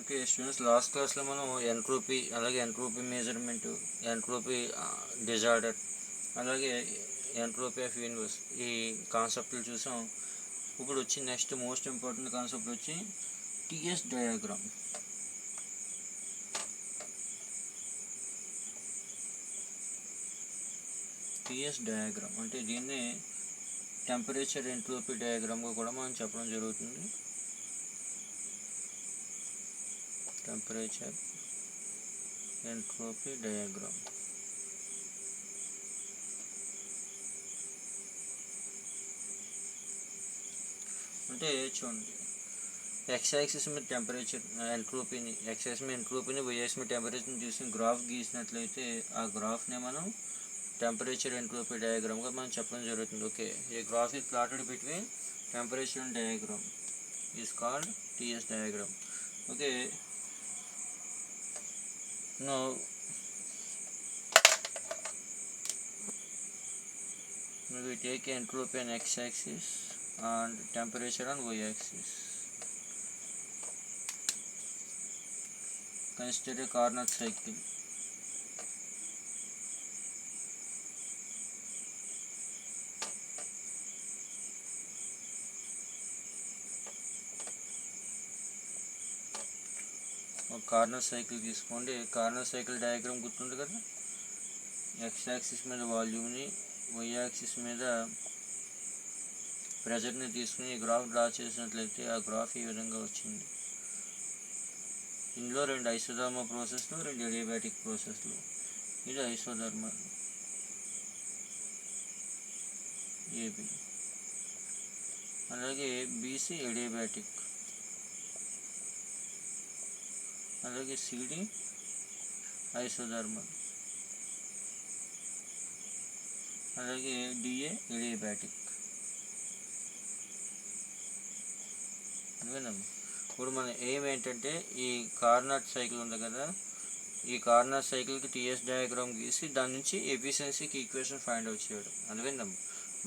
Okay students, last క్లాస్లో మనం entropy, అలాగే ఎంట్రోపీ మెజర్మెంటు, ఎంట్రోపీ డిజార్డర్, అలాగే ఎంట్రోపీ ఆఫ్ యూనివర్స్ ఈ కాన్సెప్ట్లు చూసాం. ఇప్పుడు వచ్చి నెక్స్ట్ మోస్ట్ ఇంపార్టెంట్ కాన్సెప్ట్ వచ్చి టీఎస్ డయాగ్రామ్. టీఎస్ డయాగ్రామ్ అంటే దీన్ని టెంపరేచర్ ఎంట్రోపీ డయాగ్రామ్గా కూడా మనం చెప్పడం జరుగుతుంది. టెంపరేచర్ ఎంట్రోపీ డయాగ్రామ్ అంటే చూడండి, ఎక్స్ యాక్సిస్ మీద టెంపరేచర్ ఎంట్రోపీని, ఎక్స్ యాక్సిస్ మీద ఎంట్రోపీని, వై యాక్సిస్ మీద టెంపరేచర్ని తీసుకుని గ్రాఫ్ గీసినట్లయితే ఆ గ్రాఫ్ని మనం టెంపరేచర్ ఎంట్రోపీ డయాగ్రామ్గా మనం చెప్పడం జరుగుతుంది. Okay, A graph is plotted between temperature and diagram is called TS diagram. Okay, now we take entropy on x axis and temperature on y axis. Consider a Carnot cycle. Corner cycle తీసుకోండి. Corner cycle diagram గుర్తుంది కదా, X axis మీద వాల్యూమ్ని, why axis మీద ప్రెజర్ని తీసుకుని graph draw చేసినట్లయితే ఆ graph ఈ విధంగా వచ్చింది. ఇందులో రెండు ఐసోథర్మల్ ప్రాసెస్లు, రెండు ఎడియాబాటిక్ ప్రాసెస్లు. ఇది ఐసోథర్మల్ ఏబి, అలాగే బీసీ ఎడియాబాటిక్, అలాగే సిడి ఐసోథర్మల్, అలాగే డిఏ ఎడియాబాటిక్. అదేనమ్మా. ఇప్పుడు మన ఎయిమ్ ఏంటంటే ఈ కార్నాట్ సైకిల్ ఉంది కదా, ఈ కార్నాట్ సైకిల్కి టీఎస్ డయాగ్రామ్ గీసి దాని నుంచి ఎఫిషియన్సీకి ఈక్వేషన్ ఫైండ్ అవుట్ చేయడం. అదేనమ్మా,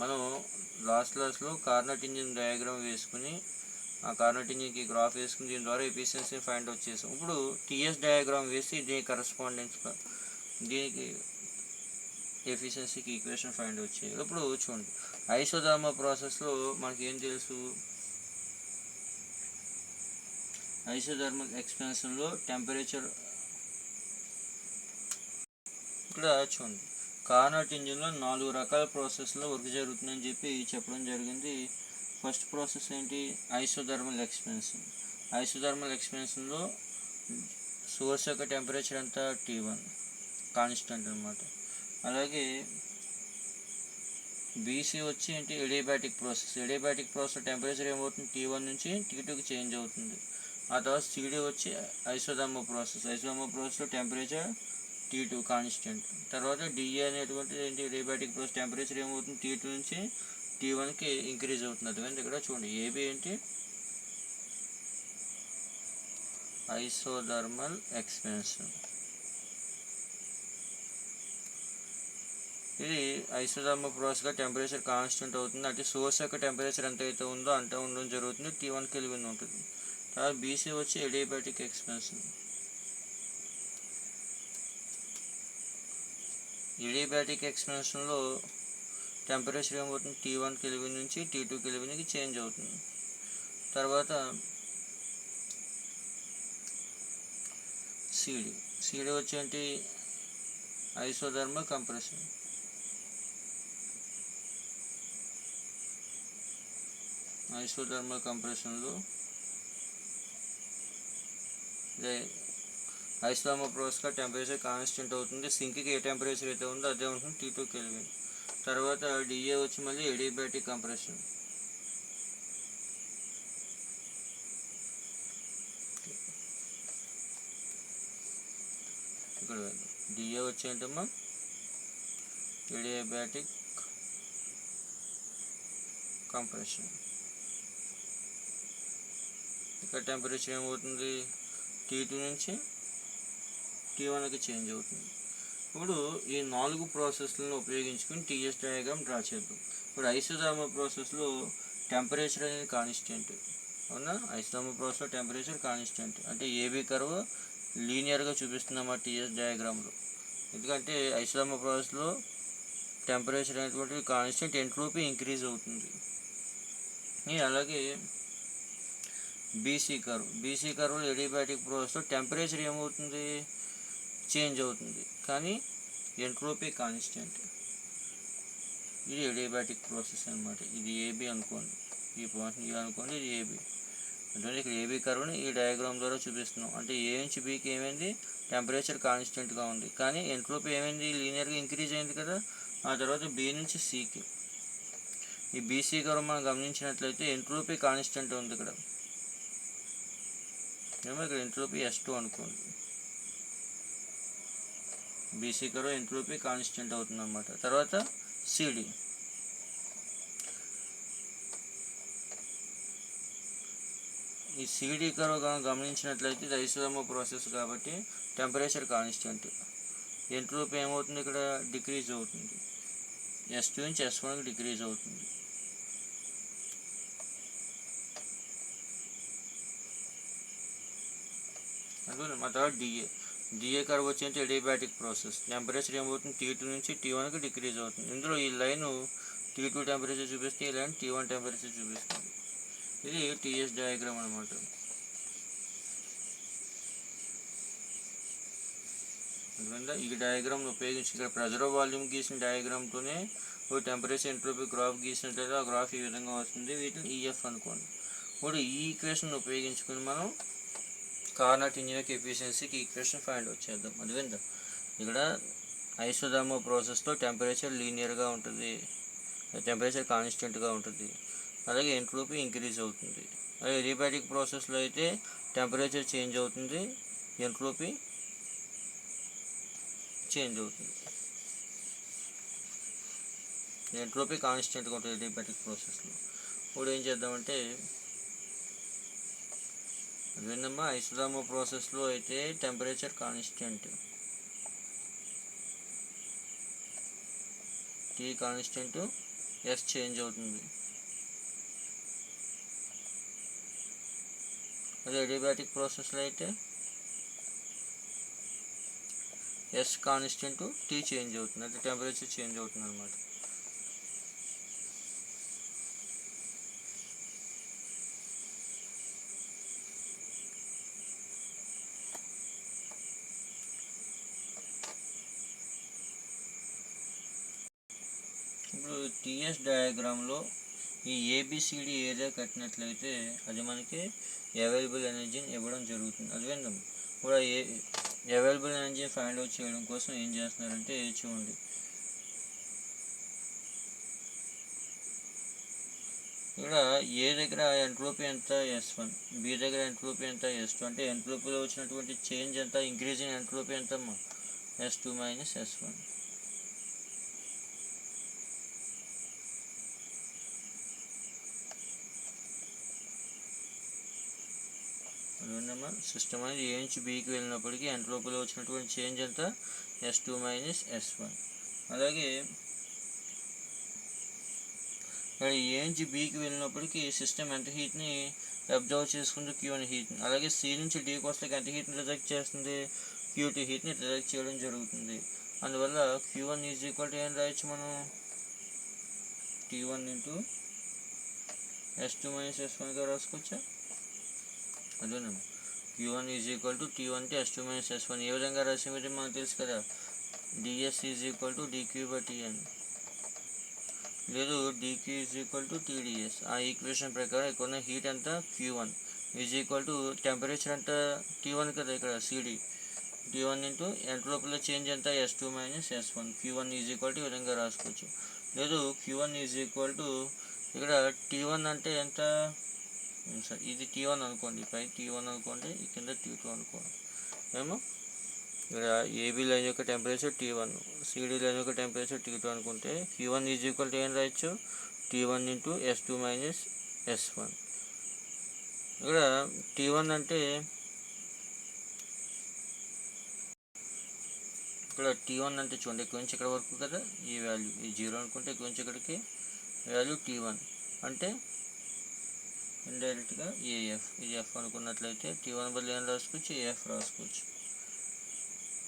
మనం లాస్ట్ క్లాస్లో కార్నాట్ ఇంజిన్ డయాగ్రామ్ వేసుకుని ఆ కార్నాట్ ఇంజిన్కి గ్రాఫ్ వేసుకుని దీని ద్వారా ఎఫిషియన్సీని ఫైండ్ అవుట్ చేసాం. ఇప్పుడు టీఎస్ డయాగ్రామ్ వేసి దీని కరస్పాండెన్స్గా దీనికి ఎఫిషియన్సీకి ఈక్వేషన్ ఫైండ్ అవుట్ చేయాలి. ఇప్పుడు చూడండి, ఐసోథర్మల్ ప్రాసెస్లో మనకి ఏం తెలుసు, ఐసోథర్మల్ ఎక్స్పాన్షన్లో టెంపరేచర్, ఇక్కడ చూడండి కార్నాట్ ఇంజిన్లో 4 రకాల ప్రాసెస్లో వర్క్ జరుగుతుందని చెప్పడం జరిగింది. ఫస్ట్ ప్రాసెస్ ఏంటి, ఐసోథర్మల్ ఎక్స్పాన్షన్. ఐసోథర్మల్ ఎక్స్పాన్షన్లో సోర్స్ యొక్క టెంపరేచర్ ఎంత, T1 కాన్స్టెంట్ అనమాట. అలాగే బీసీ వచ్చి ఏంటి, adiabatic process. Adiabatic process temperature ఏమవుతుంది, T1 నుంచి T2కి చేంజ్ అవుతుంది. ఆ తర్వాత సిడి వచ్చి ఐసోథర్మల్ ప్రాసెస్. ఐసోథర్మల్ ప్రాసెస్లో టెంపరేచర్ T2 కాన్స్టెంట్. తర్వాత డిఏ అనేటువంటిది ఏంటి, ఎడియాబాటిక్ ప్రాసెస్ టెంపరేచర్ ఏమవుతుంది, T2 నుంచి T1కి ఇంక్రీజ్ అవుతుంది. అదేంటి ఇక్కడ చూడండి, ఏబి ఏంటి, ఐసోథర్మల్ ఎక్స్పాన్షన్. ఇది ఐసోథర్మల్ ప్రాసెస్గా టెంపరేచర్ కాన్స్టెంట్ అవుతుంది, అంటే సోర్స్ యొక్క టెంపరేచర్ ఎంత అయితే ఉందో అంత ఉండడం జరుగుతుంది, T1 కెల్విన్ ఉంటుంది. తర్వాత బీసీ వచ్చి ఎడియాబాటిక్ ఎక్స్పాన్షన్. ఎడియాబాటిక్ ఎక్స్పాన్షన్లో టెంపరేచర్ ఏమవుతుంది, T1 కెల్విన్ నుంచి T2 కెల్విన్కి చేంజ్ అవుతుంది. తర్వాత సిడి వచ్చేంటి, ఐసోథర్మల్ కంప్రెషన్. ఐసోథర్మల్ కంప్రెషన్లో ఐసోథర్మల్ ప్రాసెస్గా టెంపరేచర్ కాన్స్టెంట్ అవుతుంది, సింక్కి ఏ టెంపరేచర్ అయితే ఉందో అదే ఉంటుంది, T2 కెల్విన్. తర్వాత డిఏ వచ్చి మళ్ళీ ఎడియాబాటిక్ కంప్రెషన్. ఇక్కడ డిఏ వచ్చి ఏంటమ్మా, ఎడియాబాటిక్ కంప్రెషన్. ఇక్కడ టెంపరేచర్ ఏమవుతుంది, T2 నుంచి T1కి చేంజ్ అవుతుంది. ఇప్పుడు ఈ 4 ప్రాసెస్లను ఉపయోగించుకుని టీఎస్ డయాగ్రామ్ డ్రా చేద్దాం. ఇప్పుడు ఐసోథర్మల్ ప్రాసెస్లో టెంపరేచర్ అనేది కాన్స్టెంట్, అవునా. ఐసోథర్మల్ ప్రాసెస్లో టెంపరేచర్ కాన్స్టెంట్ అంటే ఏబీ కర్వ్ లీనియర్గా చూపిస్తున్నామా టీఎస్ డయాగ్రామ్లో. ఎందుకంటే ఐసోథర్మల్ ప్రాసెస్లో టెంపరేచర్ అనేటువంటిది కాన్స్టెంట్, ఎంట్రోపీ ఇంక్రీజ్ అవుతుంది. అలాగే బీసీ కర్వ్లో ఎడియాబాటిక్ ప్రాసెస్లో టెంపరేచర్ ఏమవుతుంది, చేంజ్ అవుతుంది, కానీ ఎంట్రోపీ కాన్స్టెంట్. ఇది ఎడియాబాటిక్ ప్రాసెస్ అనమాట. ఇది ఏబీ అనుకోండి, ఈ పాయింట్ ఇది అనుకోండి, ఇది ఏబీ. అంటే ఇక్కడ ఏబీ కర్వ్ని ఈ డయాగ్రామ్ ద్వారా చూపిస్తున్నాం. అంటే ఏ నుంచి బీకి ఏమైంది, టెంపరేచర్ కాన్స్టెంట్గా ఉంది, కానీ ఎంట్రోపీ ఏమైంది, లీనియర్గా ఇంక్రీజ్ అయింది కదా. ఆ తర్వాత బి నుంచి సికి ఈ బీసీ కర్వ్ మనం గమనించినట్లయితే ఎంట్రోపీ కాన్స్టెంట్ ఉంది ఇక్కడ. ఏమో ఇక్కడ ఎంట్రోపీ S2 అనుకోండి. బీసీ కర్వ్ ఎంట్రోపీ కాన్స్టెంట్ అవుతుంది అన్నమాట. తర్వాత సిడి ఈ సిడి కర్వ్ గమనించినట్లయితే ఇది ఐసోథర్మల్ ప్రాసెస్ కాబట్టి టెంపరేచర్ కాన్స్టెంట్, ఎంట్రోపీ ఏమవుతుంది ఇక్కడ, డిక్రీజ్ అవుతుంది. S2 నుంచి S1కి డిక్రీజ్ అవుతుంది. అందువల్ల మా తర్వాత డిఏ కర్వ్ వచ్చేసి ఎడియాబాటిక్ ప్రాసెస్. టెంపరేచర్ ఏమవుతుంది, T2 నుంచి T1కి డిక్రీజ్ అవుతుంది. ఇందులో ఈ లైన్ T2 టెంపరేచర్ చూపిస్తే, ఈ లైన్ T1 టెంపరేచర్ చూపిస్తుంది. ఇది టీఎస్ డయాగ్రామ్ అనమాట. అందువల్ల ఈ డయాగ్రామ్ను ఉపయోగించి ఇక్కడ ప్రెజర్ వాల్యూమ్ గీసిన డయాగ్రామ్తోనే ఒక టెంపరేచర్ ఎంట్రోపీ గ్రాఫ్ గీసినట్లయితే ఆ గ్రాఫ్ ఈ విధంగా వస్తుంది. వీటిని ఈఎఫ్ అనుకోండి. ఇప్పుడు ఈ ఈక్వేషన్ ఉపయోగించుకుని మనం కార్నాట్ ఇంజిన్ ఎఫిషియన్సీకి ఈక్వేషన్ ఫైండ్ అవుట్ చేద్దాం. అదివిందా, ఇక్కడ ఐసోథర్మల్ ప్రాసెస్లో టెంపరేచర్ లీనియర్గా ఉంటుంది, టెంపరేచర్ కాన్స్టెంట్గా ఉంటుంది, అలాగే ఎంట్రోపీ ఇంక్రీజ్ అవుతుంది. అలాగే ఎడియాబాటిక్ ప్రాసెస్లో అయితే టెంపరేచర్ చేంజ్ అవుతుంది, ఎంట్రోపీ చేంజ్ అవుతుంది. ఎంట్రోపీ కాన్స్టెంట్గా ఉంటుంది ఎడియాబాటిక్ ప్రాసెస్లో. ఇప్పుడు ఏం చేద్దామంటే, అదేంటమ్మా, ఐసోథర్మల్ ప్రాసెస్లో అయితే temperature constant, T constant, S change అవుతుంది. అదే ఎడియాబాటిక్ ప్రాసెస్లో అయితే ఎస్ కాన్స్టెంట్, టీ చేంజ్ అవుతుంది, అంటే టెంపరేచర్ చేంజ్ అవుతుంది అనమాట. ఇప్పుడు టీఎస్ డయాగ్రామ్లో ఈ ఏబిసిడి ఏరియా కట్టినట్లయితే అది మనకి అవైలబుల్ ఎనర్జీని ఇవ్వడం జరుగుతుంది. అది విందాం. ఇప్పుడు అవైలబుల్ ఎనర్జీ ఫైండ్ అవుట్ చేయడం కోసం ఏం చేస్తున్నారంటే, చూడండి, ఇక్కడ ఏ దగ్గర ఎంట్రోపీ ఎంత S1, బి దగ్గర ఎంట్రోపీ ఎంత S2. అంటే ఎంట్రోపీలో వచ్చినటువంటి చేంజ్ ఎంత, ఇంక్రీజ్ ఇన్ ఎంట్రోపీ ఎంత, S2 మైనస్ S1. అదేమా, సిస్టమ్ అనేది ఏ నుంచి బీకి వెళ్ళినప్పటికీ ఎంట్రోపీలో వచ్చినటువంటి చేంజ్ ఎంత, S2 మైనస్ S1. అలాగే ఇక్కడ ఏ నుంచి బీకి వెళ్ళినప్పటికీ సిస్టమ్ ఎంత హీట్ని అబ్జర్వ్ చేసుకుంటూ Q1 హీట్ని, అలాగే సి నుంచి డీకి వస్తే ఎంత హీట్ని రిజెక్ట్ చేస్తుంది, Q2 హీట్ని రిజెక్ట్ చేయడం జరుగుతుంది. అందువల్ల Q1 ఈజ్ ఈక్వల్ టు ఏం రాయొచ్చు మనం, T1 ఇంటూ S2 మైనస్ S1గా రాసుకోవచ్చా. అదేనా, Q1 is equal to T1 to S2 minus S1. ఏ విధంగా రాసేది మనకు తెలుసు కదా, DS is equal to dQ/Tn, లేదు dQ is equal to TdS. ఆ ఈక్వేషన్ ప్రకారం ఇక్కడ హీట్ ఎంత, Q1 is equal to temperature ఎంత, T1 కదా ఇక్కడ CD, T1 ఇంటూ ఎంట్రోపీలో చేంజ్ ఎంత, S2 minus S1. Q1 is equal to ఈ విధంగా రాసుకోవచ్చు. లేదు Q1 ఈజ్ ఈక్వల్ టు ఇక్కడ T1 అంటే ఎంత, సరే ఇది T1 అనుకోండి, పై T1 అనుకోండి, ఈ కింద T2 అనుకోండి. ఏమో ఇక్కడ ఏబీ లైన్ యొక్క టెంపరేచర్ T1, సిడి లైన్ యొక్క టెంపరేచర్ T2 అనుకుంటే Q1 ఈజ్ ఈక్వల్ టు ఏం రాయొచ్చు, T1 into S2 minus S1. ఇక్కడ T1 అంటే ఇక్కడ T1 అంటే చూడండి, ఇక్కడ నుంచి ఇక్కడ వరకు కదా ఈ వాల్యూ, ఈ 0 అనుకుంటే ఇక్కడ నుంచి ఇక్కడికి వాల్యూ T1 అంటే ఇండైరెక్ట్గా ఏఎఫ్, ఇది ఎఫ్ అనుకున్నట్లయితే T1 బదులు ఏం రాసుకోవచ్చు, ఏఎఫ్ రాసుకోవచ్చు.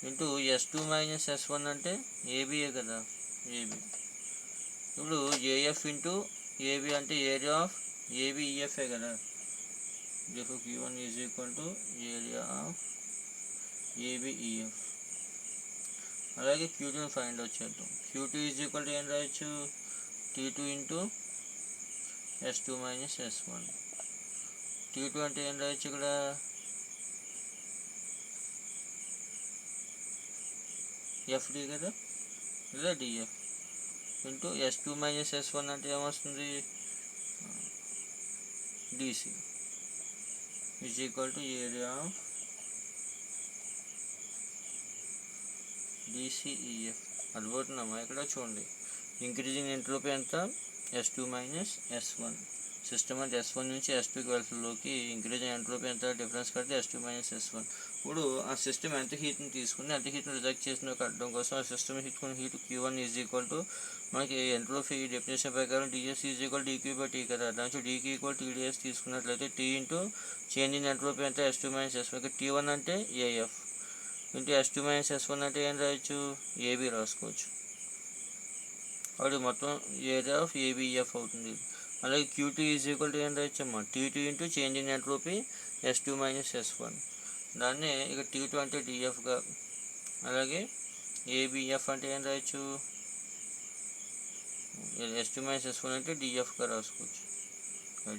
ఇంటూ S2 మైనస్ S1 అంటే ఏబిఏ కదా, ఏబి. ఇప్పుడు ఏఎఫ్ ఇంటూ ఏబి అంటే ఏరియా ఆఫ్ ఏబిఈఎఫ్ఏ కదా. therefore Q1 is equal to area of ABEF. అలాగే Q2 ఫైండ్ అవుట్ చేద్దాం. Q2 is equal to ఏం రాయొచ్చు, T2 into S2 minus S1. T2 అంటే ఏం రాయొచ్చు ఇక్కడ, FD కదా, లేదా DF into S2 minus S1 అంటే ఏమొస్తుంది, DC is equal to area of DCEF. అర్థమవుతుందమ్మా. ఇక్కడ చూడండి, ఇంక్రీజింగ్ ఎంట్రోపీ ఎంత, S2 మైనస్ S1. సిస్టమ్ అంటే S1 నుంచి S2కి వెళ్తులోకి ఇంక్రీజింగ్ ఎంట్రోపీ ఎంత, డిఫరెన్స్ కడితే S2 మైనస్ S1. ఇప్పుడు ఆ సిస్టమ్ ఎంత హీట్ని తీసుకుని ఎంత హీట్ని రిజెక్ట్ చేసినా కట్టడం కోసం ఆ సిస్టమ్ తీసుకున్న heat Q1 is equal to మనకి ఎంట్రోపీ డెఫినేషన్ ప్రకారం DS ఈజ్ ఈక్వల్ DQ/T కదా. దాంట్లో DQ ఈక్వల్ TDS తీసుకున్నట్లయితే T into change in entropy అంటే S2 మైనస్ S1. ఇక్కడ T1 అంటే AF into S2 minus S1 అంటే ఏం రాయొచ్చు, AB రాసుకోవచ్చు. అప్పుడు మొత్తం ఏరియా ఆఫ్ ABEF అవుతుంది. అలాగే Q2 ఈజ్ ఈక్వల్ టు ఏం రాయొచ్చమ్మా, T2 into change in entropy S2 minus S1. దాన్నే ఇక T2 అంటే DFగా, అలాగే ABF అంటే ఏం రాయొచ్చు, S2 మైనస్ S1 అంటే DFగా రాసుకోవచ్చు,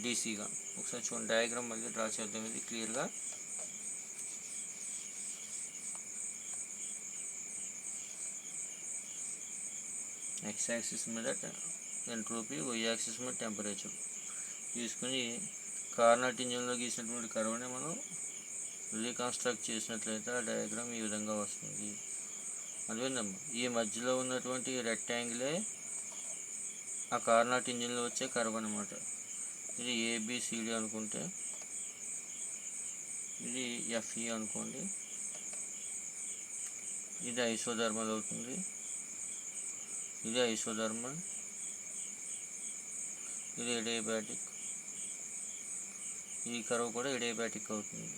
DCగా. ఒకసారి చూడండి, డయాగ్రామ్ మళ్ళీ డ్రా చేద్దాం ఇది క్లియర్గా. X యాక్సిస్ మీద ఎంట్రోపీ, Y యాక్సిస్ మీద టెంపరేచర్ తీసుకుని కార్నట్ ఇంజిన్లో గీసినటువంటి కర్వ్ని మనం రీకన్స్ట్రక్ట్ చేసినట్లయితే ఆ డయాగ్రామ్ ఈ విధంగా వస్తుంది. అదేవిధంగా ఈ మధ్యలో ఉన్నటువంటి రెక్టాంగిలే ఆ కార్నట్ ఇంజిన్లో వచ్చే కర్వ్ అనమాట. ఇది ABCD అనుకుంటే, ఇది FE అనుకోండి, ఇది ఐసోథర్మల్ అవుతుంది, ఇది ఐసోథర్మల్, ఇది ఎడియాబాటిక్, ఈ కర్వ్ కూడా ఎడియాబాటిక్ అవుతుంది.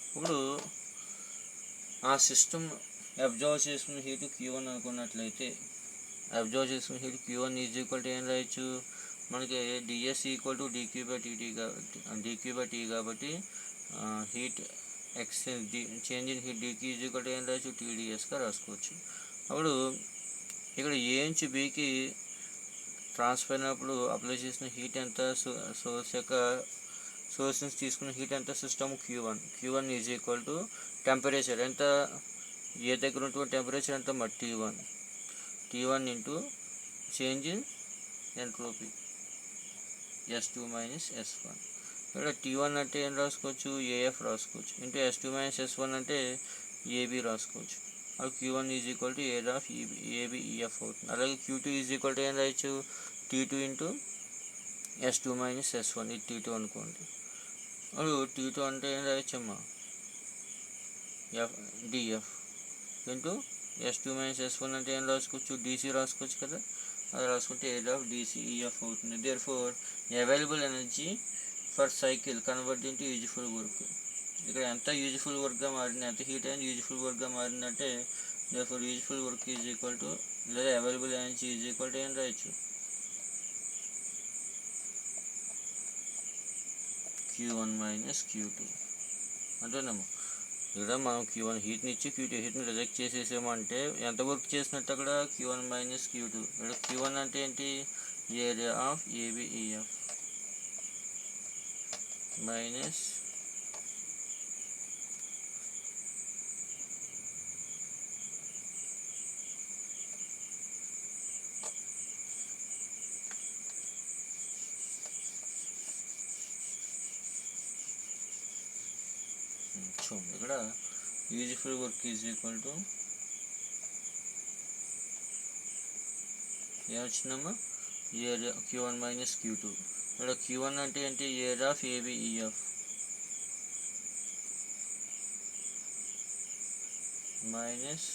ఇప్పుడు ఆ సిస్టమ్ అబ్జర్వ్ చేసుకున్న హీట్ Q1 అనుకున్నట్లయితే, అబ్జర్వ్ చేసుకున్న heat Q1 is equal to ఏం రాయొచ్చు, మనకి DS ఈక్వల్ టు DQ/TT కాబట్టి, DQ/T కాబట్టి heat exchange change in heat DQ is equal to ఏం రాయొచ్చు, TDSగా రాసుకోవచ్చు. అప్పుడు ఇక్కడ A నుంచి Bకి ట్రాన్స్ఫర్ అయినప్పుడు అప్లై చేసిన హీట్ ఎంత, సోర్స్ యొక్క సోర్స్ నుంచి తీసుకున్న హీట్ ఎంత, system Q1 is equal to temperature ఎంత, ఏ దగ్గర ఉన్నటువంటి టెంపరేచర్ ఎంత, T1 into change in entropy S2 minus S1. ఇక్కడ T1 అంటే ఏం రాసుకోవచ్చు, AF రాసుకోవచ్చు, ఇంటూ S2 మైనస్ S1 అంటే AB రాసుకోవచ్చు. అది Q1 is equal to area of ABEF అవుతుంది. అలాగే Q2 ఈజ్ ఈక్వల్ టు ఏం రాయొచ్చు, T2 into S2 minus S1, ఇది T2 అనుకోండి. అప్పుడు T2 అంటే ఏం రాయొచ్చమ్మా, DF into S2 minus S1 అంటే ఏం రాసుకోవచ్చు, DC రాసుకోవచ్చు కదా. అది రాసుకుంటే ఏరియా ఆఫ్ DCEF అవుతుంది. Therefore available energy for cycle convert into useful work. ఇక్కడ ఎంత యూజ్ఫుల్ వర్క్గా మారింది, ఎంత హీట్ అయినా యూజ్ఫుల్ వర్క్గా మారిందంటే therefore useful work is equal to, లేదా available energy is equal to ఏం రాయొచ్చు, Q1 మైనస్ Q2. అంటేనమ్మా ఇక్కడ మనం Q1 హీట్ని ఇచ్చి Q2 హీట్ని రిజెక్ట్ చేసేసామంటే ఎంత వర్క్ చేసినట్టు అక్కడ, Q1 మైనస్ Q2. ఇక్కడ Q1 అంటే ఏంటి, ఏరియా ఆఫ్ ABEF మైనస్ చూడండి, ఇక్కడ useful work is equal to ఏమొచ్చిందమ్మా, ఏరియా Q1 మైనస్ Q2. ఇక్కడ Q1 అంటే ఏంటి, area of ABEF minus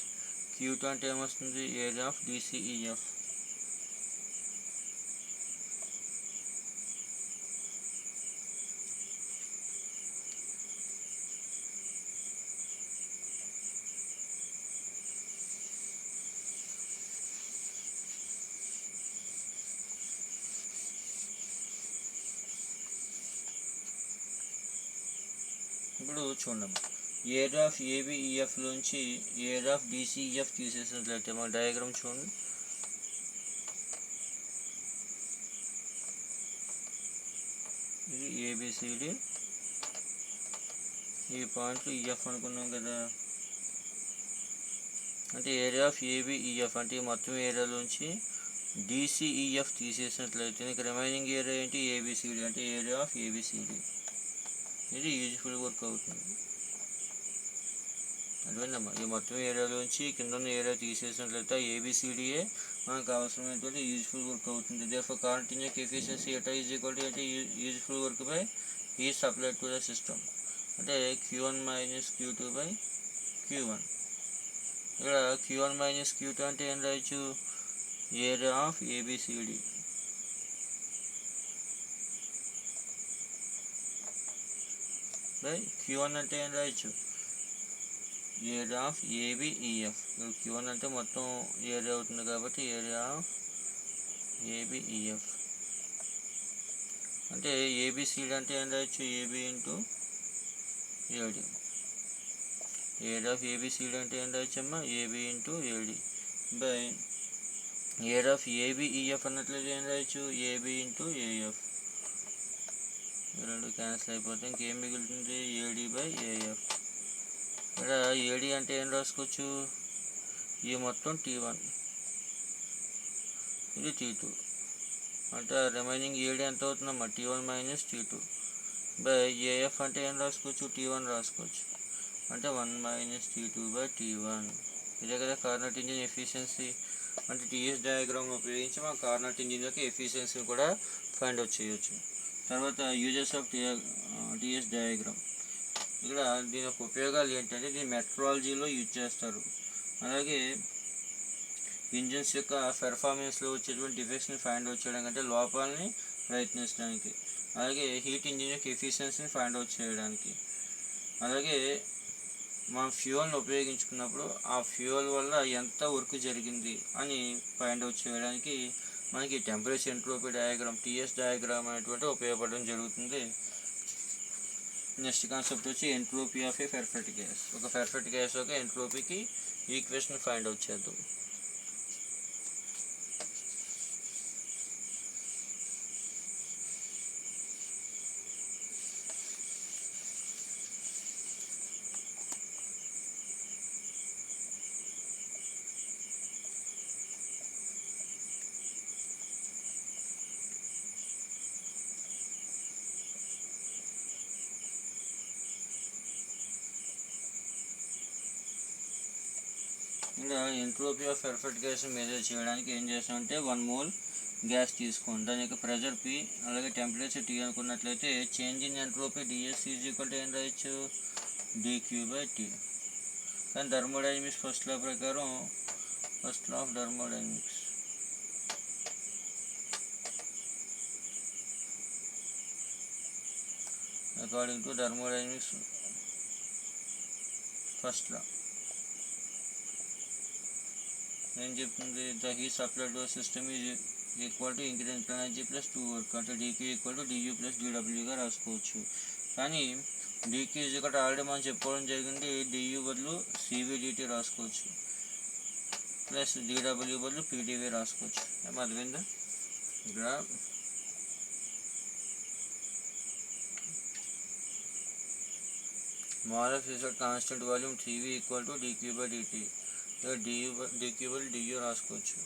Q2 అంటే ఏమొస్తుంది, ఏరియా ఆఫ్ DCEF. ఇప్పుడు చూడండి, ఏరియా ఆఫ్ ఏబిఈఎఫ్లోంచి ఏరియా ఆఫ్ డిసిఈఎఫ్ తీసేసినట్లయితే మన డయాగ్రామ్ చూడండి. ఇది ఏబిసిడి, ఈ పాయింట్లు ఈఎఫ్ అనుకున్నాం కదా. అంటే ఏరియా ఆఫ్ ఏబిఈఎఫ్ అంటే ఈ మొత్తం ఏరియాలోంచి డిసిఈఎఫ్ తీసేసినట్లయితే ఇక్కడ రిమైనింగ్ ఏరియా ఏంటి, ఏబిసిడి, అంటే ఏరియా ఆఫ్ ఏబిసిడి. ఇది యూజ్ఫుల్ వర్క్ అవుతుంది. అర్థమైందమ్మా. ఈ మొత్తం ఏరియాలోంచి కింద ఉన్న ఏరియా తీసేసినట్లయితే ఏబిసిడిఏ మనకు అవసరమైనటువంటి యూజ్ఫుల్ వర్క్ అవుతుంది. Therefore Carnot engine efficiency eta is equal to అంటే యూజ్ఫుల్ వర్క్ బై ఈ సప్లైడ్ టు ద సిస్టమ్, అంటే Q1 minus Q2 by Q1. ఇక్కడ Q1 మైనస్ Q2 అంటే ఏం రాయొచ్చు, area of A B C D by Q1 అంటే ఏం రాయొచ్చు, ఏరియా ఆఫ్ ఏబిఈఎఫ్. ఇక్కడ Q1 అంటే మొత్తం ఏరియా అవుతుంది కాబట్టి ఏరియా ఆఫ్ ఏబిఈఎఫ్. అంటే ఏబిసిడి అంటే ఏం రాయొచ్చు, AB into AD. Area of ABCD అంటే ఏం రాయొచ్చమ్మా, AB into AD by area of ABEF అన్నట్లయితే ఏం రాయొచ్చు, ఏబి ఇంటూ ఏఎఫ్. రెండు క్యాన్సిల్ అయిపోతే ఇంకేం మిగులుతుంది, ఏడి బై ఏఎఫ్. ఇక్కడ ఏడి అంటే ఏం రాసుకోవచ్చు, ఈ మొత్తం T1, ఇది T2, అంటే రిమైనింగ్ ఏడి ఎంత అవుతుందమ్మా, T1 minus T2 by AF అంటే ఏం రాసుకోవచ్చు, T1 రాసుకోవచ్చు, అంటే 1 మైనస్ T2 బై T1. ఇదే కదా కార్నట్ ఇంజిన్ ఎఫిషియన్సీ. అంటే టీఎస్ డయాగ్రామ్ ఉపయోగించి మనం కార్నట్ ఇంజిన్ యొక్క ఎఫిషియన్సీని కూడా ఫైండ్ అవుట్ చేయొచ్చు. తర్వాత యూజెస్ ఆఫ్ టీఎస్ డయాగ్రామ్. ఇక్కడ దీని యొక్క ఉపయోగాలు ఏంటంటే దీని మెట్రాలజీలో యూజ్ చేస్తారు. అలాగే ఇంజిన్స్ యొక్క పెర్ఫార్మెన్స్లో వచ్చేటువంటి డిఫెక్ట్స్ని ఫైండ్ అవుట్ చేయడానికి, అంటే లోపాలని ప్రయత్నించడానికి. అలాగే హీట్ ఇంజిన్ యొక్క ఎఫిషియన్సీని ఫైండ్ అవుట్ చేయడానికి. అలాగే మనం ఫ్యూయల్ని ఉపయోగించుకున్నప్పుడు ఆ ఫ్యూయల్ వల్ల ఎంత వర్క్ జరిగింది అని ఫైండ్ అవుట్ చేయడానికి మనకి temperature entropy diagram, TS diagram అనేటువంటి ఉపయోగపడడం జరుగుతుంది. నెక్స్ట్ కాన్సెప్ట్ వచ్చి entropy of a perfect gas. ఒక పర్ఫెక్ట్ గ్యాస్ యొక్క ఎంట్రోపీకి ఈక్వేషన్ ఫైండ్ అవుట్ చేద్దాం. ఇలా entropy of perfect gas measure చేయడానికి ఏం చేస్తామంటే 1 మోల్ గ్యాస్ తీసుకోండి, దాని యొక్క ప్రెజర్ P అలాగే టెంపరేచర్ T అనుకున్నట్లయితే change in entropy dS is equal to ఏం రాయొచ్చు, dQ బై T. కానీ థర్మోడైనమిక్స్ ఫస్ట్ లా ప్రకారం, first law of thermodynamics according to thermodynamics first law ఏం చెప్తుంది, the heat supplied to system is equal to incremental energy plus 2 work, అంటే dQ equal to du plus dWగా రాసుకోవచ్చు. కానీ dQ is equal to already మనం చెప్పుకోవడం జరిగింది, du బదులు CVdT రాసుకోవచ్చు, ప్లస్ dW బదులు PdV రాసుకోవచ్చు. అర్థమైందా. ఇక్కడ mole of physical constant volume CV equal to dQ by dt. dQ బదులు du రాసుకోవచ్చు,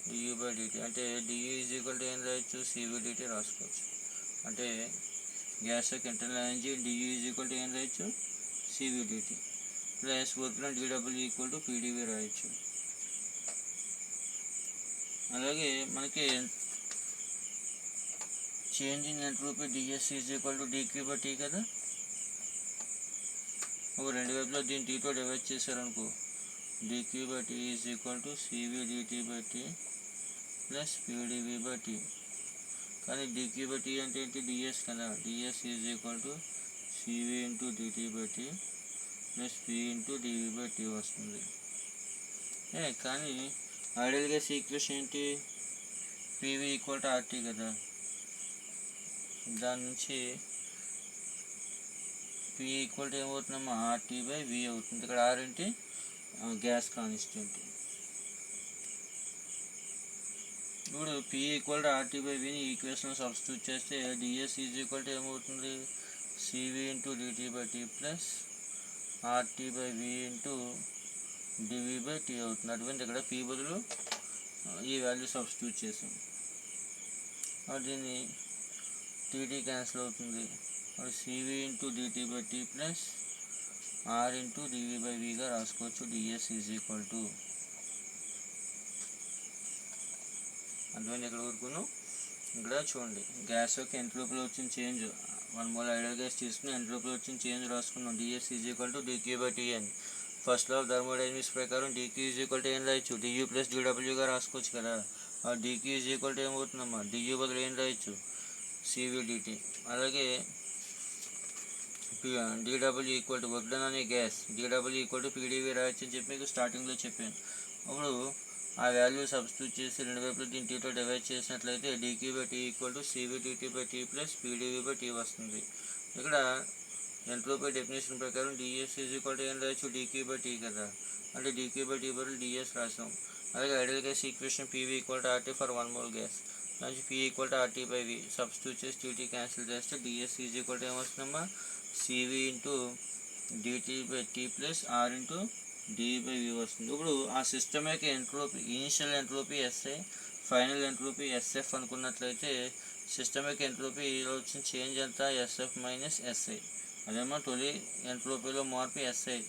du బై dt, అంటే du ఈజ్ ఈక్వల్ టు ఏం రాయొచ్చు, CVdT రాసుకోవచ్చు. అంటే గ్యాస్ యొక్క internal energy du is equal to ఏం రాయొచ్చు, CVdT plus work done dW equal to PdV రాయొచ్చు. అలాగే మనకి change in entropy dS is equal to dQ by T కదా. ఒక రెండు వైపులో దీన్ని Tతో divide చేశారనుకో, dQ by T is equal to CVdT by T plus PdV by T. కానీ dQ బై T అంటే ఏంటి, ds కదా, ds is equal to CV into dt by T plus P into dV by T వస్తుంది. కానీ ideal gas equation ఏంటి, PV equal to RT కదా. దాని నుంచి పి ఈక్వల్ టు ఏమవుతుందమ్మా ఆర్టీ బై వి అవుతుంది. ఇక్కడ ఆర్ అంటే గ్యాస్ కాన్స్టెంట్. ఇప్పుడు P equal to RT by విని ఈక్వేషన్ సబ్స్టిట్యూట్ చేస్తే డిఎస్ ఈజ్ ఈక్వల్ టు ఏమవుతుంది CV into dT by tea plus RT by V into dV by T అవుతుంది. అటువంటి ఇక్కడ పి బదులు ఈ వాల్యూ సబ్స్టిట్యూట్ చేసాం. దీన్ని టీటీ క్యాన్సిల్ అవుతుంది. CV into dT by tea plus R into dV by విగా రాసుకోవచ్చు. డిఎస్ ఈజ్ ఈక్వల్ టు అందువల్ల ఇక్కడ ఊరుకును. ఇక్కడ చూడండి గ్యాస్ యొక్క ఎంట్రోపీలో వచ్చిన చేంజ్ 1 మోల్ ఐడియల్ గ్యాస్ తీసుకుని ఎంట్రోపీలో వచ్చిన చేంజ్ రాసుకున్నాం. DS is equal to dQ by TN. First law of thermodynamics ప్రకారం డిక్యూ ఈజ్ ఈక్వల్ టు ఏం రాయొచ్చు డియూ ప్లస్ డిడబ్ల్యూగా రాసుకోవచ్చు కదా. ఆ డిక్యూ ఈజ్ ఈక్వల్ టు ఏమవుతుందమ్మా డియూ బదులు ఏం రాయొచ్చు సివిడిటీ. అలాగే డిడబ్ల్యూ ఈక్వల్ టు వర్క్ డన్ అనే గ్యాస్ డిడబ్ల్యూ ఈక్వల్ టు పీడీవీ రాయొచ్చు అని చెప్పి మీకు స్టార్టింగ్లో చెప్పాను. అప్పుడు ఆ వాల్యూ సబ్స్టిట్యూట్ చేసి రెండు వైపులు దీని టీతో డివైడ్ చేసినట్లయితే dQ by T equal to CVdT by tea plus PdV by T వస్తుంది. ఇక్కడ ఎంట్రోపీ డెఫినేషన్ ప్రకారం డిఎస్ ఈజ్ ఈక్వల్ టు ఏం రాయొచ్చు డిక్యూ బై టీ కదా, అంటే డిక్యూ బై టీ బదులు డిఎస్ రాసాం. అలాగే ideal gas equation PV equal to RT for 1 mole gas దానికి P equal to RT by V substitute చేసి టీటీ క్యాన్సిల్ చేస్తే dS is equal to ఏమొస్తుందమ్మా CV into dT by tea plus R into dV by V వస్తుంది. ఇప్పుడు ఆ system యొక్క entropy initial entropy SI final entropy SF అనుకున్నట్లయితే system యొక్క ఎంట్రోపీలో వచ్చిన చేంజ్ అంతా ఎస్ఎఫ్ మైనస్ ఎస్ఐ. అదేమో తొలి ఎంట్రోపీలో మార్పు ఎస్ఐ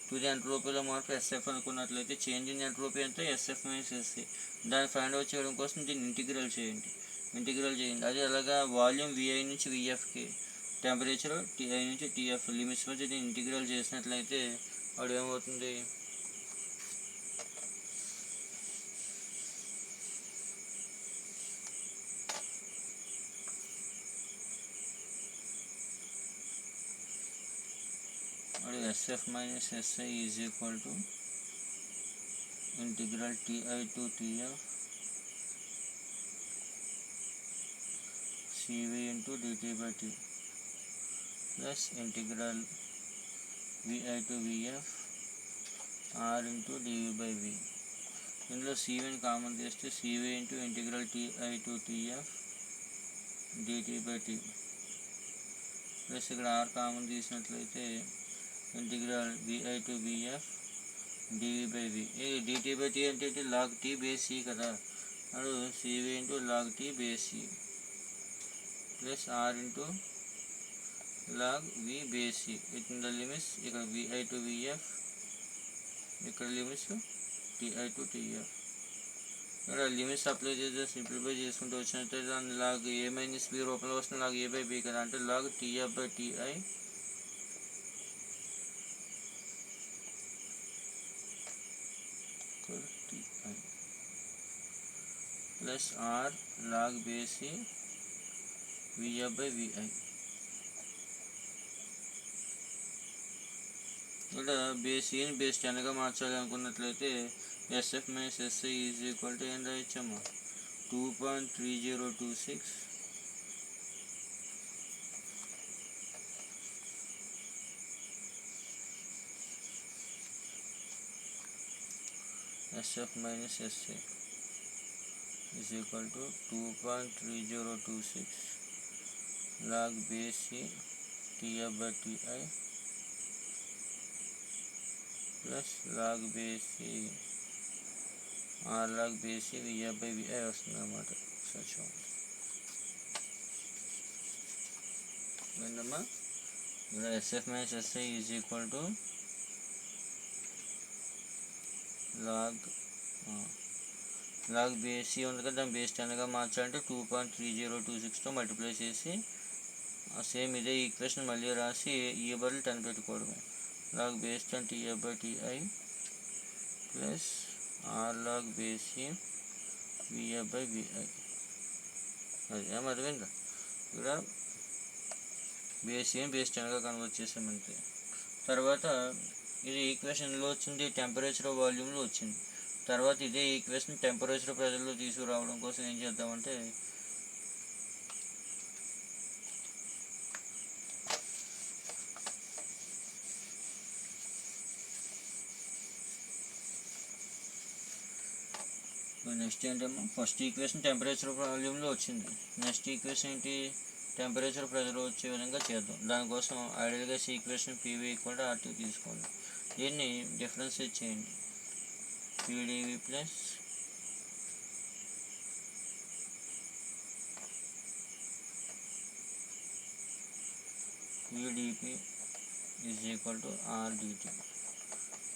తుది ఎంట్రోపీలో మార్పు ఎస్ఎఫ్ అనుకున్నట్లయితే చేంజ్ ఇన్ ఎంట్రోపీ అంతా ఎస్ఎఫ్ మైనస్ ఎస్ఐ. దాన్ని ఫైండ్ అవుట్ చేయడం కోసం దీన్ని ఇంటిగ్రల్ చేయండి. అది అలాగా వాల్యూమ్ విఐ నుంచి విఎఫ్కి టెంపరేచర్ టిఐ నుంచి టిఎఫ్ లిమిట్స్ మధ్య దీన్ని ఇంటిగ్రల్ చేసినట్లయితే అప్పుడు ఏమవుతుంది SF minus SI is equal to integral TI to TF CV into dt by T plus integral VI to VF R into dV by V. ఇందులో CV common చేస్తే CV into integral TI to TF dt by T plus ఇక్కడ R common తీసినట్లయితే integral VI to VF dV by V. DT by T అంటే log T base C కదా, అప్పుడు CV into log T base C plus R into log V base C within the limits ఇక్కడ VI to VF ఇక్కడ limits TI to TF. ఇక్కడ limits apply చేసి simplify చేసుకుంటూ వచ్చినట్లయితే దాన్ని log ఏ minus B రూపంలో వస్తుంది లాగ్ ఏ బై బి కదా, అంటే log TF by TI plus R log base C VF by VI. ఇక్కడ బేస్ సిని బేస్ 10గా మార్చాలి అనుకున్నట్లయితే SF minus SI is equal to ఏం రాయొచ్చమ్మా 2.3026 SF minus SI is equal to 2.3026 log base C TF by TI plus log base C R log base C VF by VI వస్తుంది అన్నమాట. ఏంటమ్మా ఇక్కడ SF minus SI is equal to log base ఉంది కదా, దాని base 10గా మార్చాలంటే 2.3026తో మల్టిప్లై చేసి సేమ్ ఇదే ఈక్వేషన్ మళ్ళీ రాసి ఈ బదులు 10 పెట్టుకోవడమే. Log base 10 TF by TI plus R log base VF by VI. అది ఏమర్థమైందా? ఇక్కడ బేస్ 10గా కన్వర్ట్ చేసామంతే. తర్వాత ఇది ఈక్వేషన్లో వచ్చింది, టెంపరేచర్ వాల్యూమ్లో వచ్చింది. తర్వాత ఇదే ఈక్వేషన్ టెంపరేచర్ ప్రెజర్లో తీసుకురావడం కోసం ఏం చేద్దామంటే నెక్స్ట్ ఏంటమ్మా, ఫస్ట్ ఈక్వేషన్ టెంపరేచర్ వాల్యూమ్లో వచ్చింది. నెక్స్ట్ ఈక్వేషన్ ఏంటి, టెంపరేచర్ ప్రెజర్ వచ్చే విధంగా చేద్దాం. దానికోసం ఐడియల్గా equation PV equal to RT తీసుకోండి. దీన్ని డిఫరెన్షియేట్ చేయండి. PdV plus PdP is equal to RdT.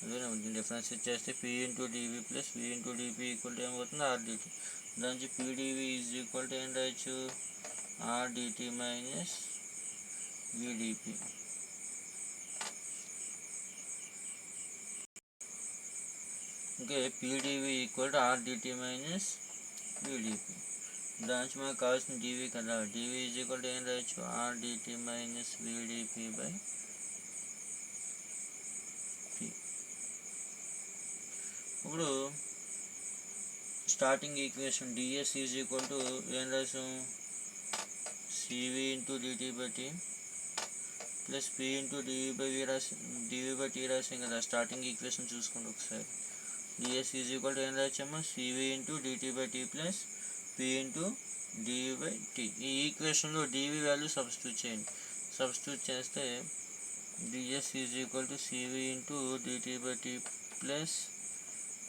అదే డిఫరెన్షియేట్ చేస్తే P into dV plus V into dP equal to ఏమవుతుంది, ఆర్డిటి. దాని నుంచి పీడీవీ ఈజ్ ఈక్వల్ టు ఏం రాయొచ్చు, RdT minus VdP. Okay, PdV equal to RdT minus VdP. దాని నుంచి మనకు కావాల్సిన డీవీ కదా, డీవీ ఈజ్ ఈక్వల్ టు ఏం రాయొచ్చు, RdT minus VdP by P. ఇప్పుడు starting equation dS is equal to ఏం రాసాం, CV into dT by tea plus P into dV by V dV by T రాసాం కదా. స్టార్టింగ్ ఈక్వేషన్ చూసుకోండి ఒకసారి. DS is equal to ఏం రాసామో, CV into dT by tea plus P into dV by T. ఈ ఈక్వేషన్లో dV value substitute చేయండి. Substitute చేస్తే dS is equal to CV into dT by tea plus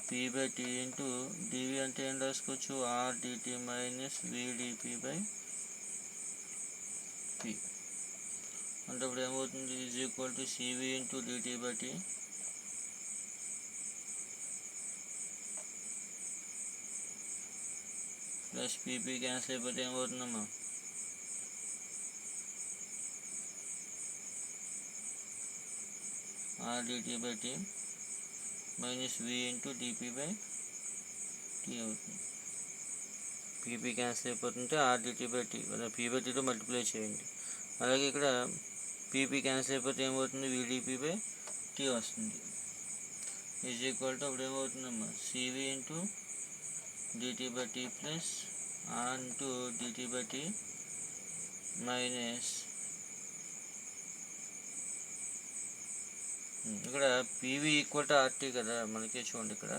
P by T into dV అంటే ఏం రాసుకోవచ్చు, RdT minus VdP by P. అంటే ఇప్పుడు ఏమవుతుంది, is equal to CV into dT by tea plus PP cancel అయిపోతే ఏమవుతుందమ్మా, RdT by T minus V into dP by T అవుతుంది. PP cancel అయిపోతుంటే RdT by T, P by టీతో multiply చేయండి. అలాగే ఇక్కడ పీపీ క్యాన్సిల్ అయిపోతే ఏమవుతుంది, విడిపి బై టీ వస్తుంది. ఈజ్ ఈక్వల్ టు అప్పుడు ఏమవుతుందమ్మా, CV into dT by tea plus R into dT by T minus ఇక్కడ పీవీ ఈక్వల్ టు ఆర్టీ కదా మనకి, చూడండి ఇక్కడ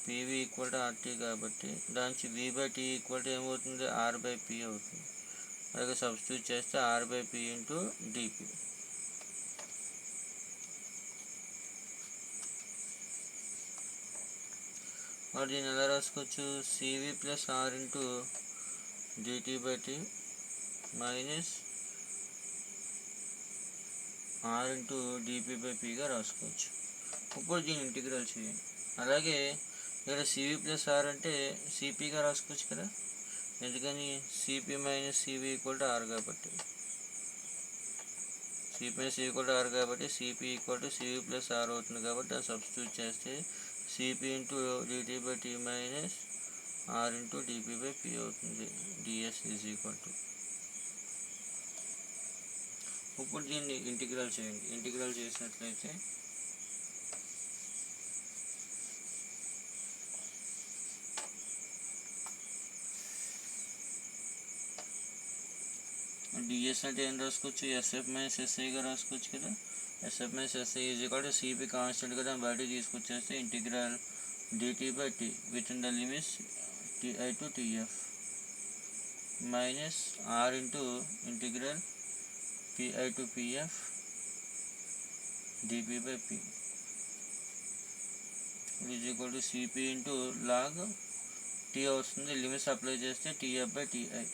పీవీ ఈక్వల్ టు ఆర్టీ కాబట్టి దానికి V by T equal to ఏమవుతుంది, ఆర్ బై పీ అవుతుంది. అలాగే సబ్స్టిట్యూట్ చేస్తే R by P into dP. మరి దీన్ని ఎలా రాసుకోవచ్చు, CV plus R into dT by T minus R into dP by పీగా రాసుకోవచ్చు. ఇప్పుడు దీన్ని ఇంటిగ్రల్ చేయండి. అలాగే ఇక్కడ సివి ప్లస్ ఆర్ అంటే సిపిగా రాసుకోవచ్చు కదా, ఎందుకని CP minus CV equal to R కాబట్టి, CP minus CV equal to R కాబట్టి CP equal to CV plus R అవుతుంది. కాబట్టి అది సబ్స్టిట్యూట్ చేస్తే CP into dT by T minus R into dP by P అవుతుంది. DS is equal to. ఇప్పుడు దీన్ని integral చేయండి. ఇంటిగ్రల్ చేసినట్లయితే డిఎస్ అంటే ఏం రాసుకోవచ్చు, ఎస్ఎఫ్ మైనస్ ఎస్ఐగా రాసుకోవచ్చు కదా. SF minus SI is equal to CP constant కదా, బయట తీసుకొచ్చేస్తే integral dT by T within the limits TI to TF minus R into integral PI to PF dP by P is equal to CP into log T వస్తుంది. Limits apply చేస్తే TF by TI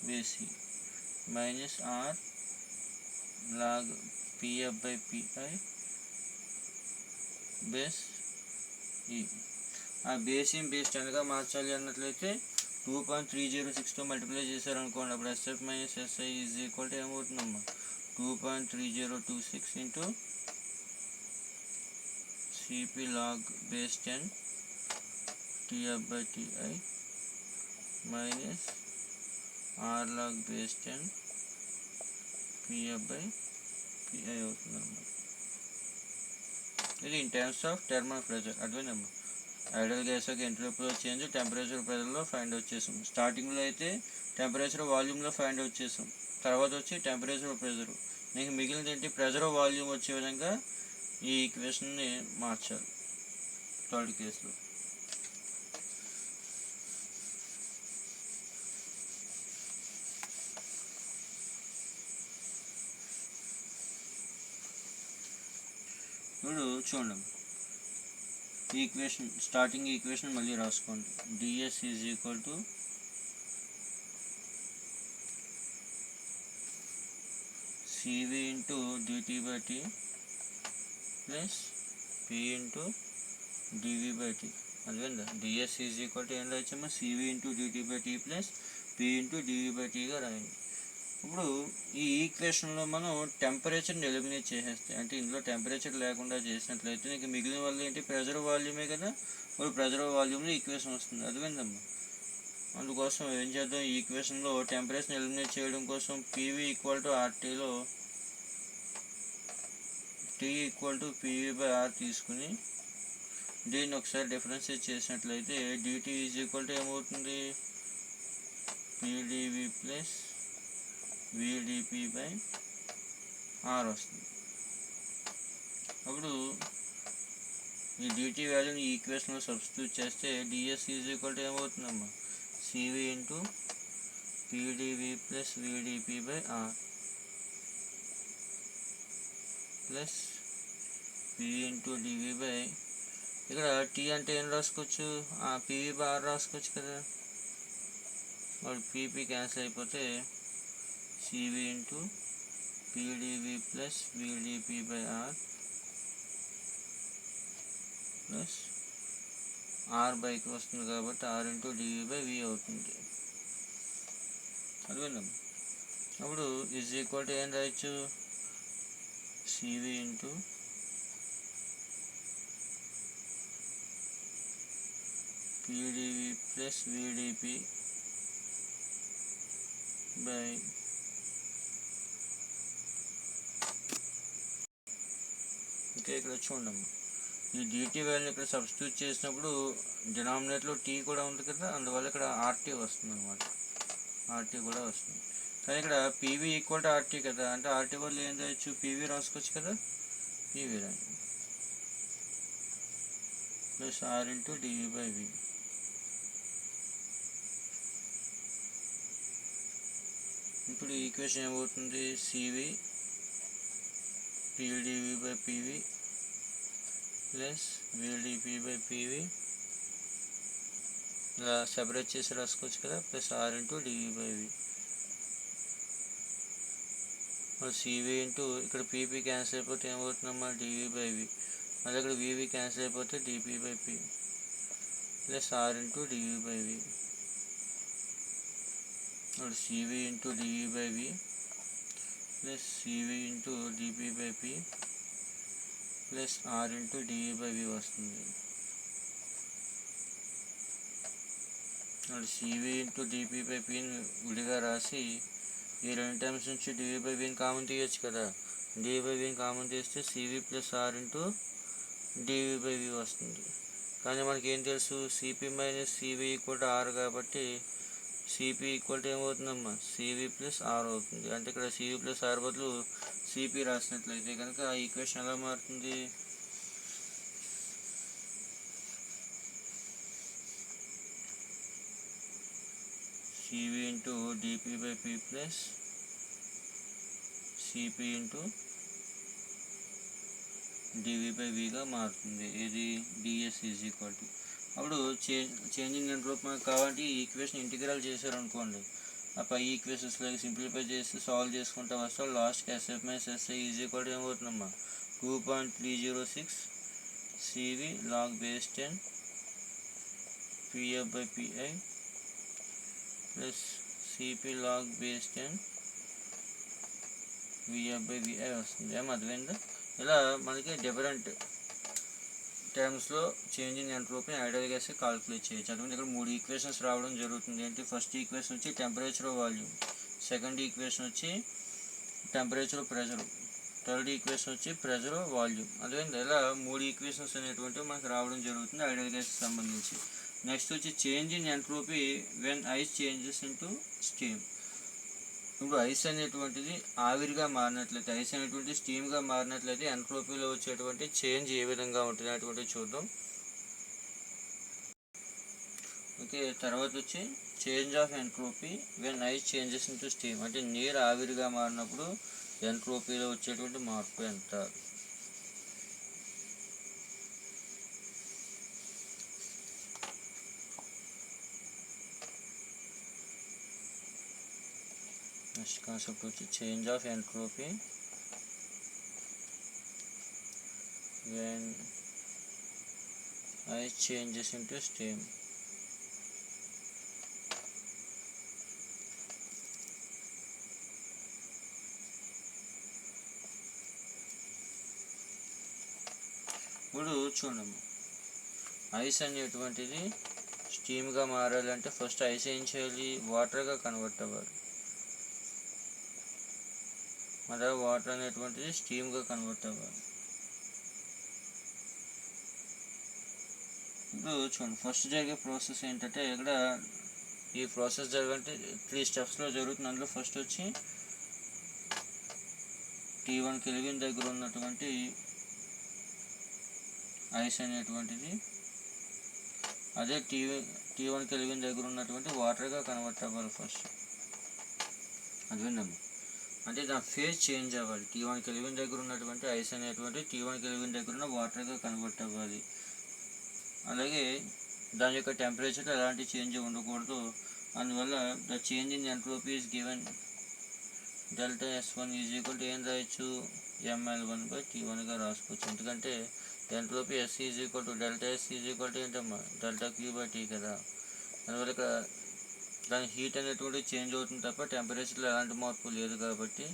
base e minus R log PF by PI base e. ఆ బేస్ని base 10గా మార్చాలి అన్నట్లయితే 2.3062 multiply చేశారనుకోండి, అప్పుడు SF minus SI is equal to ఏమవుతుందమ్మా, 2.3026 into CP log base 10 TF by TI minus R log base 10 PF by PI అవుతుంది అన్నమాట. ఇది in terms of thermal pressure. అర్థమైందమ్మా, ఐడియల్ గ్యాస్ యొక్క ఎంట్రోపీ చేంజ్ టెంపరేచర్ ప్రెజర్లో find out చేసాం. స్టార్టింగ్లో అయితే టెంపరేచర్ వాల్యూమ్లో ఫైండ్ అవుట్ చేసాం, తర్వాత వచ్చి టెంపరేచర్ ప్రెజర్. నీకు మిగిలినది ఏంటి, ప్రెజర్ వాల్యూమ్ వచ్చే విధంగా ఈ ఈక్వేషన్ని మార్చాలి థర్డ్ కేసులో. ఇప్పుడు చూడండి, ఈక్వేషన్ స్టార్టింగ్ ఈక్వేషన్ మళ్ళీ రాసుకోండి. ds is equal to cv into dt by tea plus p into dv by T. అదేందా ds ఈజ్ ఈక్వల్ టు ఏం రాయచ్చమ్మా, cv into dt by tea plus p into dv by టీగా రాయండి. ఇప్పుడు ఈ ఈక్వేషన్లో మనం టెంపరేచర్ని ఎలిమినేట్ చేసేస్తే, అంటే ఇందులో టెంపరేచర్ లేకుండా చేసినట్లయితే నీకు మిగిలిన వల్ల ఏంటి, ప్రెజర్ వాల్యూమే కదా. ఇప్పుడు ప్రెజర్ వాల్యూమ్లో ఈక్వేషన్ వస్తుంది. అర్థమైందమ్మా. అందుకోసం ఏం చేద్దాం, ఈ ఈక్వేషన్లో టెంపరేచర్ని ఎలిమినేట్ చేయడం కోసం పీవీ ఈక్వల్ టు ఆర్టీలో T equal to PV by R తీసుకుని దీన్ని ఒకసారి డిఫరెన్షియేట్ చేసినట్లయితే డిటీ ఈజ్ ఈక్వల్ టు ఏమవుతుంది, PdV plus VdP by R వస్తుంది. అప్పుడు ఈ డిటీ వాల్యూని ఈ ఈక్వేషన్లో సబ్స్టిట్యూట్ చేస్తే డిఎస్ ఈజ్ ఈక్వల్ టు ఏమవుతుందమ్మా, CV into PdV plus VdP by R plus P into dV by, ఇక్కడ టీ అంటే ఏం రాసుకోవచ్చు, పీవీ బై ఆర్ రాసుకోవచ్చు కదా. వాళ్ళు పీపీ క్యాన్సిల్ అయిపోతే CV into PdV plus VdP by R plus R బైకి వస్తుంది కాబట్టి R into dV by V అవుతుంది. అర్థమైందమ్మా. అప్పుడు ఈజ్ ఈక్వల్ టు ఏం రాయొచ్చు, CV into PdV plus VdP by ఇంకా ఇక్కడ చూడమ్మా, ఈ డిటీ వాల్యూని ఇక్కడ సబ్స్టిట్యూట్ చేసినప్పుడు డినామినేట్లో టీ కూడా ఉంది కదా, అందువల్ల ఇక్కడ ఆర్టీ వస్తుంది అనమాట. ఆర్టీ కూడా వస్తుంది. కానీ ఇక్కడ పీవీ ఈక్వల్ టు ఆర్టీ కదా, అంటే ఆర్టీ వల్ల ఏం చేయొచ్చు, పీవీ రాసుకోవచ్చు కదా, పీవీ రాయి plus R into dV by V. ఇప్పుడు ఈక్వేషన్ ఏమవుతుంది, CV PdV by PV plus VdP by PV, ఇలా సెపరేట్ చేసి రాసుకోవచ్చు కదా, plus R into dV by V. CV into ఇక్కడ పీపీ క్యాన్సిల్ అయిపోతే ఏమవుతుందమ్మా, డివి బై వి. మళ్ళీ ఇక్కడ వివి క్యాన్సిల్ అయిపోతే dP by P plus R into dV by V. CV into dV by V plus CV into dP by P plus R into dV by V వస్తుంది. CV into dP by పిని విడిగా రాసి ఈ రెండు times నుంచి డివి by విని common తీయచ్చు కదా. DV by విని కామన్ తీస్తే CV plus R into dV by V వస్తుంది. కానీ మనకి ఏం తెలుసు, CP minus CV equal to R కాబట్టి సిపి ఈక్వల్ టు ఏమవుతుందమ్మా, సివి ప్లస్ ఆర్ అవుతుంది. అంటే ఇక్కడ సివి ప్లస్ ఆర్ బదులు సిపి రాసినట్లయితే కనుక ఆ ఈక్వేషన్ ఎలా మారుతుంది, CV into dP by P plus CP into dV by విగా మారుతుంది. ఇది డిఎస్ ఈజ్ ఈక్వల్ టు, అప్పుడు చేంజింగ్ ఎంట్రోపీ మనకు కావాలంటే ఈ ఈక్వేషన్ ఇంటిగ్రల్ చేశారనుకోండి, ఆ పై ఈక్వేషన్స్లోకి సింప్లిఫై చేసి సాల్వ్ చేసుకుంటా వస్తే లాస్ట్కి SF minus SI is equal to ఏమవుతుందమ్మా, 2.306 CV log base 10 PF by PI plus CP log base 10 VF by VI వస్తుంది. ఏం అర్థమైందా. ఇలా మనకి డిఫరెంట్ టర్మ్స్లో changing entropy ideal gas calculate చేయొచ్చు. అటువంటి ఇక్కడ 3 ఈక్వేషన్స్ రావడం జరుగుతుంది. ఏంటి, ఫస్ట్ ఈక్వేషన్ వచ్చి టెంపరేచర్ వాల్యూమ్, సెకండ్ ఈక్వేషన్ వచ్చి టెంపరేచర్ ప్రెజర్, థర్డ్ ఈక్వేషన్ వచ్చి ప్రెజర్ వాల్యూమ్. అదేంటి ఇలా 3 ఈక్వేషన్స్ అనేటువంటివి మనకు రావడం జరుగుతుంది ఐడియల్ గ్యాస్కి సంబంధించి. నెక్స్ట్ వచ్చి change in entropy when ice changes into steam. ఇప్పుడు ఐస్ అనేటువంటిది ఆవిరిగా మారినట్లయితే, ఐస్ అనేటువంటి స్టీమ్గా మారినట్లయితే ఎంట్రోపీలో వచ్చేటువంటి చేంజ్ ఏ విధంగా ఉంటుంది అటువంటివి చూద్దాం. ఓకే, తర్వాత వచ్చి change of entropy when ice changes into steam, అంటే నీరు ఆవిరిగా మారినప్పుడు ఎంట్రోపీలో వచ్చేటువంటి మార్పు ఎంత. నెక్స్ట్ కాన్సెప్ట్ వచ్చి change of entropy when ice changes into steam. ఇప్పుడు చూడము, ఐస్ అనేటువంటిది స్టీమ్గా మారాలంటే ఫస్ట్ ఐస్ ఏం చేయాలి, వాటర్గా కన్వర్ట్ అవ్వాలి. మరి వాటర్ అనేటువంటిది స్టీమ్గా కన్వర్ట్ అవ్వాలి. ఇప్పుడు చూడండి, ఫస్ట్ జరిగే ప్రాసెస్ ఏంటంటే, ఇక్కడ ఈ ప్రాసెస్ జరగాలంటే 3 స్టెప్స్లో జరుగుతుంది. అందులో ఫస్ట్ వచ్చి T1 కెల్విన్ దగ్గర ఉన్నటువంటి ఐస్ అనేటువంటిది అదే T1 కెల్విన్ దగ్గర ఉన్నటువంటి వాటర్గా కన్వర్ట్ అవ్వాలి ఫస్ట్. అది విన్నాము, అంటే దాని ఫేజ్ చేంజ్ అవ్వాలి. T1 కెల్విన్ దగ్గర ఉన్నటువంటి ఐస్ అనేటువంటి T1 కెల్విన్ దగ్గర ఉన్న వాటర్గా కన్వర్ట్ అవ్వాలి. అలాగే దాని యొక్క టెంపరేచర్ ఎలాంటి చేంజ్ ఉండకూడదు. అందువల్ల the change in entropy is given delta S1 is equal to ఏం రాయొచ్చు, mL1/T1గా రాసుకోవచ్చు. ఎందుకంటే entropy S is equal to delta S is equal to ఏంటమ్మా, డెల్టా Q/T కదా. అందువల్ల ఇక్కడ దాని హీట్ అనేటువంటి చేంజ్ అవుతుంది తప్ప టెంపరేచర్లో ఎలాంటి మార్పు లేదు. కాబట్టి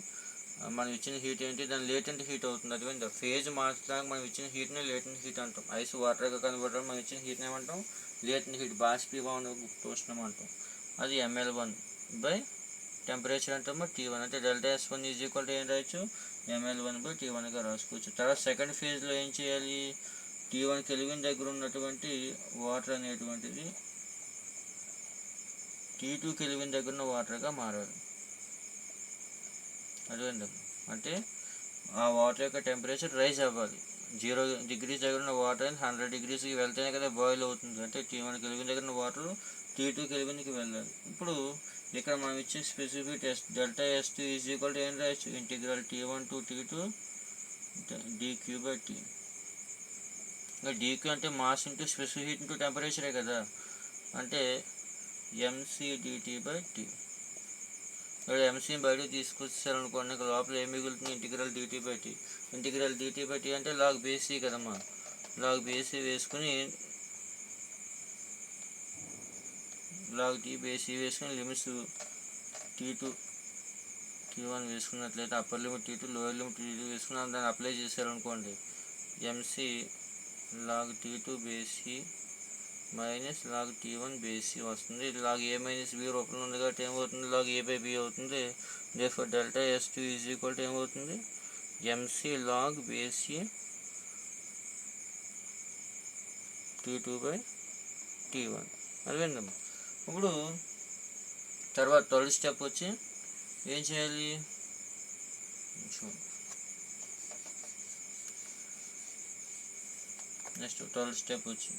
మనం ఇచ్చిన హీట్ ఏంటి, దాని లేటెంట్ హీట్ అవుతుంది. అటువంటి ఫేజ్ మార్చడానికి మనం ఇచ్చిన హీట్ని లేటెంట్ హీట్ అంటాం. ఐస్ వాటర్గా కన్వర్ట్ మనం ఇచ్చిన హీట్ని ఏమంటాం, లేటెంట్ హీట్, బాష్పీభవన ఉష్ణం అంటాం. అది mL1 టెంపరేచర్ అంటాము T1. అంటే delta S1 is equal to ఏం రాయొచ్చు, mL1/T1గా రాసుకోవచ్చు. తర్వాత సెకండ్ ఫేజ్లో ఏం చేయాలి, T1 కెల్విన్ దగ్గర ఉన్నటువంటి వాటర్ అనేటువంటిది T2 కెల్విన్ దగ్గర ఉన్న వాటర్గా మారాలి. అదేండి, అంటే ఆ వాటర్ యొక్క టెంపరేచర్ రైజ్ అవ్వాలి. 0 degrees దగ్గర ఉన్న వాటర్ 100 degreesకి వెళ్తేనే కదా బాయిల్ అవుతుంది. అంటే T1 కెల్విన్ దగ్గర ఉన్న వాటర్ T2 కెల్విన్కి వెళ్ళాలి. ఇప్పుడు ఇక్కడ మనం ఇచ్చే specific test delta S2 is equal to ఏం రాయొచ్చు, integral T1 to T2 dQ/T. ఇంకా dQ అంటే mass into specific heat into టెంపరేచరే కదా, అంటే mc/dt/T. ఇక్కడ ఎంసీని బయటకు తీసుకొచ్చారనుకోండి, ఇక్కడ లోపల ఏం మిగులుతుంది, ఇంటిగ్రల్ dt/T. ఇంటిగ్రల్ dt/T అంటే లాగ్ బేసీ కదమ్మా. లాగ్ బేసీ వేసుకుని లాగ్ టీ బేసీ వేసుకుని లిమిట్స్ T2 T1 వేసుకున్నట్లయితే upper limit T2 lower limit T2 వేసుకుని దాన్ని అప్లై చేశారనుకోండి, MC log T2 బేసీ minus log T1 బేసీ వస్తుంది. ఇది లాగ్ A మైనస్ B రూపంలో ఉంది కాబట్టి ఏమవుతుంది, లాగ్ A/B అవుతుంది. Therefore delta S2 is equal to ఏమవుతుంది, ఎంసీ లాగ్ బేసీ T2/T1. అది విందాం. ఇప్పుడు తర్వాత థర్డ్ స్టెప్ వచ్చి ఏం చేయాలి, నెక్స్ట్ థర్డ్ స్టెప్ వచ్చి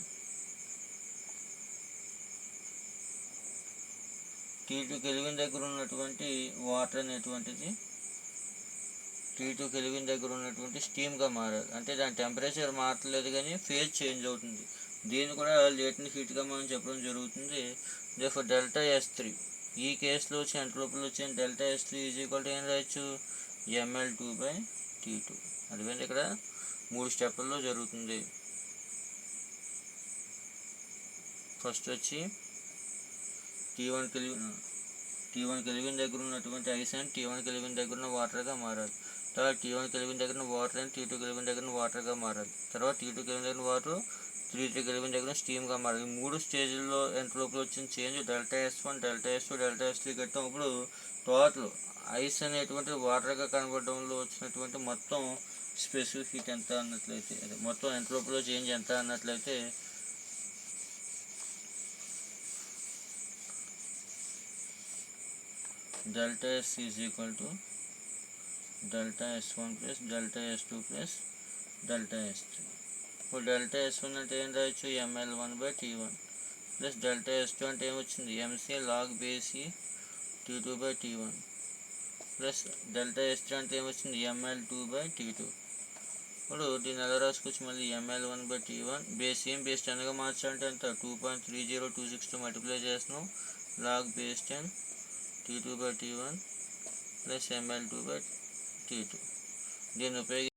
T2 కెల్విన్ దగ్గర ఉన్నటువంటి వాటర్ అనేటువంటిది T2 కెల్విన్ దగ్గర ఉన్నటువంటి స్టీమ్గా మారాలి. అంటే దాని టెంపరేచర్ మారట్లేదు కానీ ఫేజ్ చేంజ్ అవుతుంది. దీన్ని కూడా లేటెంట్ హీట్గా మనం చెప్పడం జరుగుతుంది. దేర్ఫోర్ డెల్టా S3, ఈ కేసులో వచ్చి ఎంట్రోపీలో వచ్చిన delta S3 is equal to ఏం రాయొచ్చు, mL2/T2. అదివేంటి ఇక్కడ 3 స్టెప్పుల్లో జరుగుతుంది. ఫస్ట్ వచ్చి T1 కెల్విన్ దగ్గర ఉన్నటువంటి ఐస్ అండ్ T1 కెల్విన్ దగ్గర ఉన్న వాటర్గా మారాలి. తర్వాత T1 కెల్విన్ దగ్గర ఉన్న వాటర్ అండ్ T2 కెల్విన్ దగ్గర వాటర్గా మారాలి. తర్వాత T2 కెల్విన్ దగ్గర వాటర్ 3 కెల్విన్ దగ్గర స్టీమ్గా మారాలి. ఈ 3 స్టేజ్ల్లో ఎంట్రోపీలో వచ్చిన change delta S1, delta S2, delta S3 కట్టినప్పుడు టోటల్ ఐస్ అనేటువంటి వాటర్గా కనబడడంలో వచ్చినటువంటి మొత్తం స్పెసిఫిక్ హీట్ ఎంత అన్నట్లయితే, అదే మొత్తం ఎంట్రోపీలో చేంజ్ ఎంత అన్నట్లయితే delta S is equal to delta S1 plus delta S2 plus delta S3. ఇప్పుడు డెల్టా S1 అంటే ఏం రాయొచ్చు, mL1/T1 ప్లస్ డెల్టా S2 అంటే ఏమొచ్చింది, MC log బేసీ T2/T1 plus delta S3 అంటే ఏమొచ్చింది, mL2/T2. ఇప్పుడు దీన్ని ఎలా రాసుకోవచ్చు, మళ్ళీ mL1/T1 బేస్ ఏం బేస్ 10గా మార్చాలంటే ఎంత, 2.30262 మల్టిప్లై చేస్తున్నాం, log base 10 T2/T1 plus ml2/t2. దీన్ని ఉపయోగించి